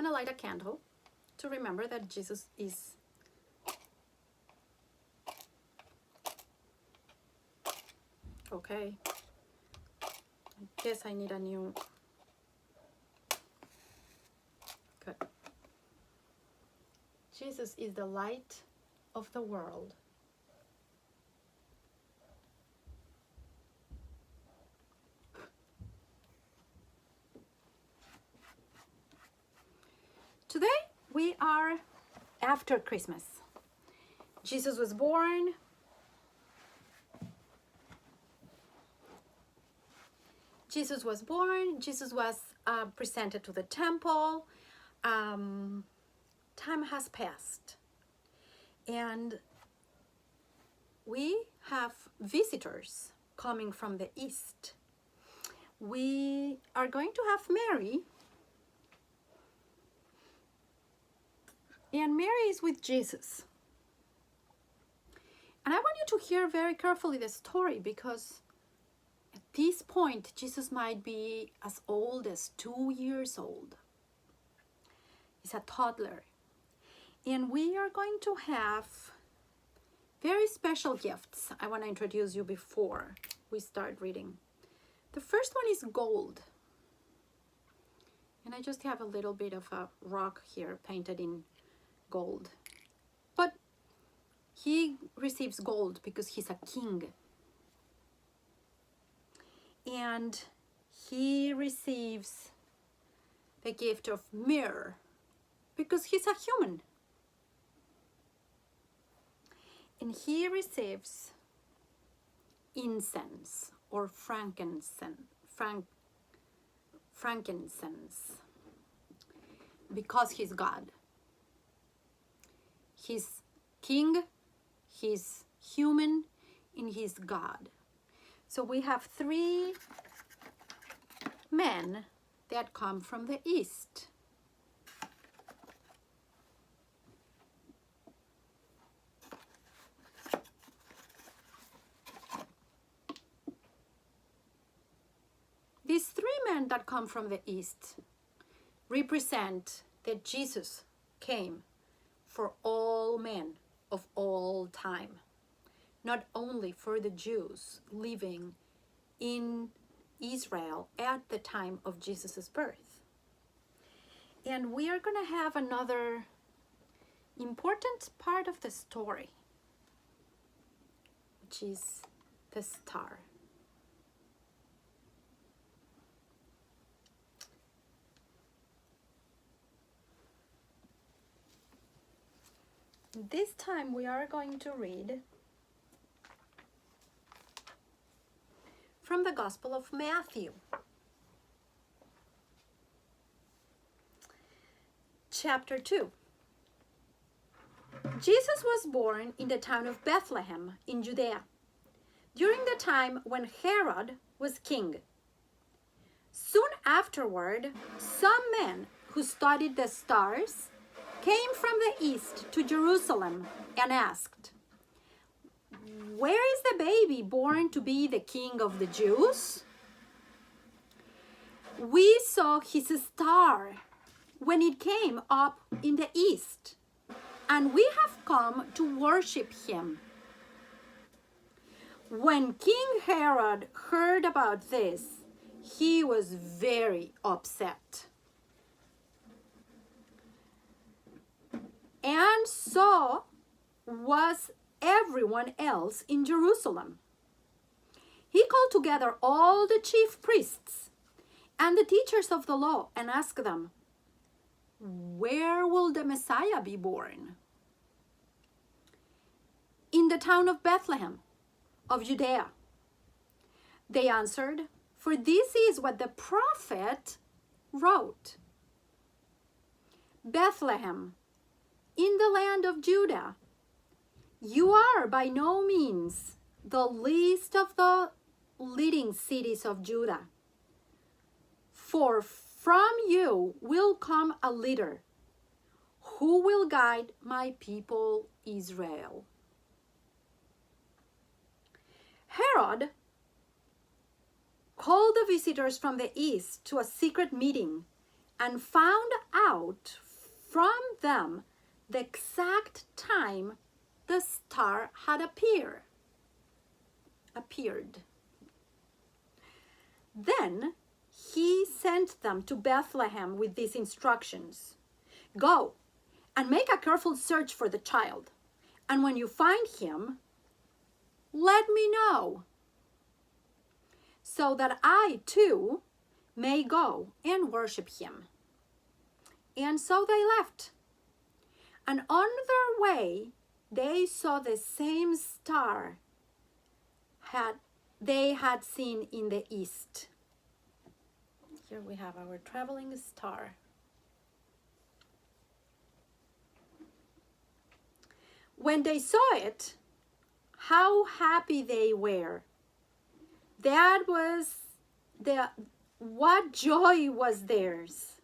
to light a candle to remember that Jesus is okay. I guess I need a new. Good. Jesus is the light of the world. Today we are after Christmas. Jesus was born. Jesus was born. Jesus was presented to the temple. Time has passed. And we have visitors coming from the east. We are going to have Mary. And Mary is with Jesus. And I want you to hear very carefully the story, because at this point, Jesus might be as old as 2 years old. He's a toddler. And we are going to have very special gifts I want to introduce you before we start reading. The first one is gold. And I just have a little bit of a rock here painted in gold. But he receives gold because he's a king. And he receives the gift of myrrh because he's a human. And he receives incense or frankincense because he's God. He's king, he's human, and he's God. So we have 3 men that come from the east. These 3 men that come from the east represent that Jesus came for all men of all time, not only for the Jews living in Israel at the time of Jesus' birth. And we are going to have another important part of the story, which is the star. This time we are going to read from the Gospel of Matthew, chapter 2. Jesus was born in the town of Bethlehem in Judea during the time when Herod was king. Soon afterward, some men who studied the stars came from the east to Jerusalem and asked, "Where is the baby born to be the king of the Jews? We saw his star when it came up in the east, and we have come to worship him." When King Herod heard about this, he was very upset. And so was everyone else in Jerusalem. He called together all the chief priests and the teachers of the law and asked them, "Where will the Messiah be born?" "In the town of Bethlehem of Judea," they answered, "for this is what the prophet wrote. Bethlehem, in the land of Judah, you are by no means the least of the leading cities of Judah. For from you will come a leader who will guide my people Israel." Herod called the visitors from the east to a secret meeting and found out from them the exact time the star had appeared. Then he sent them to Bethlehem with these instructions. Go and make a careful search for the child, and when you find him, let me know, so that I too may go and worship him. And so they left. And on their way, they saw the same star they had seen in the east. Here we have our traveling star. When they saw it, how happy they were. That was what joy was theirs.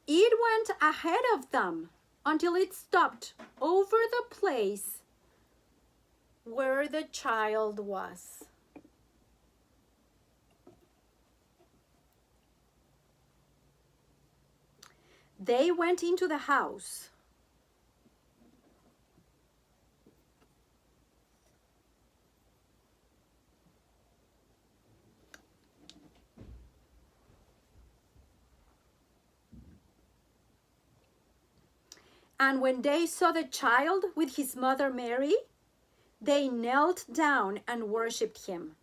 It went ahead of them until it stopped over the place where the child was. They went into the house. And when they saw the child with his mother Mary, they knelt down and worshipped him.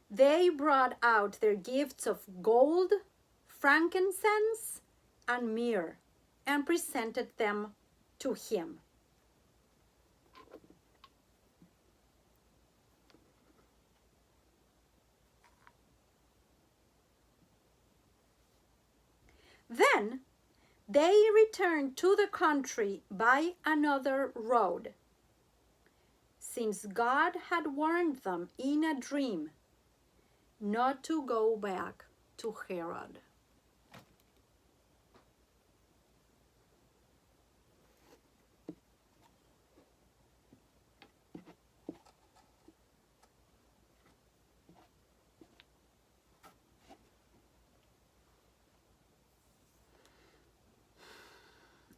They brought out their gifts of gold, frankincense, and myrrh, and presented them to him. Then they returned to the country by another road, since God had warned them in a dream not to go back to Herod.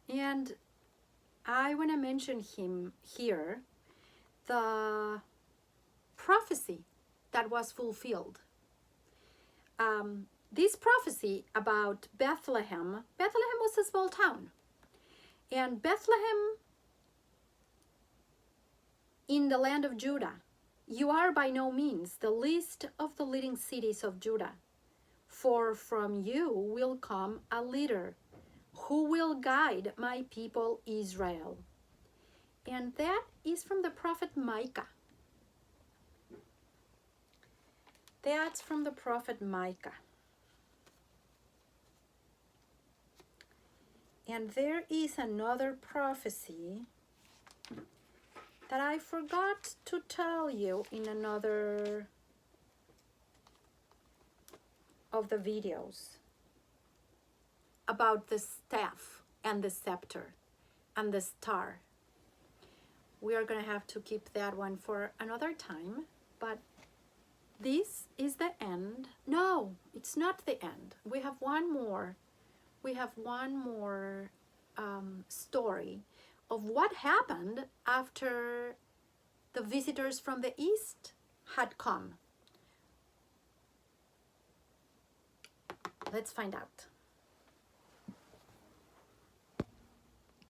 And I want to mention him here, the prophecy that was fulfilled. This prophecy about Bethlehem was a small town. And Bethlehem in the land of Judah, you are by no means the least of the leading cities of Judah, for from you will come a leader who will guide my people Israel. And that is from the prophet Micah. That's from the prophet Micah. And there is another prophecy that I forgot to tell you in another of the videos about the staff and the scepter and the star. We are going to have to keep that one for another time, but this is the end. No, it's not the end. We have one more. We have one more story of what happened after the visitors from the east had come. Let's find out.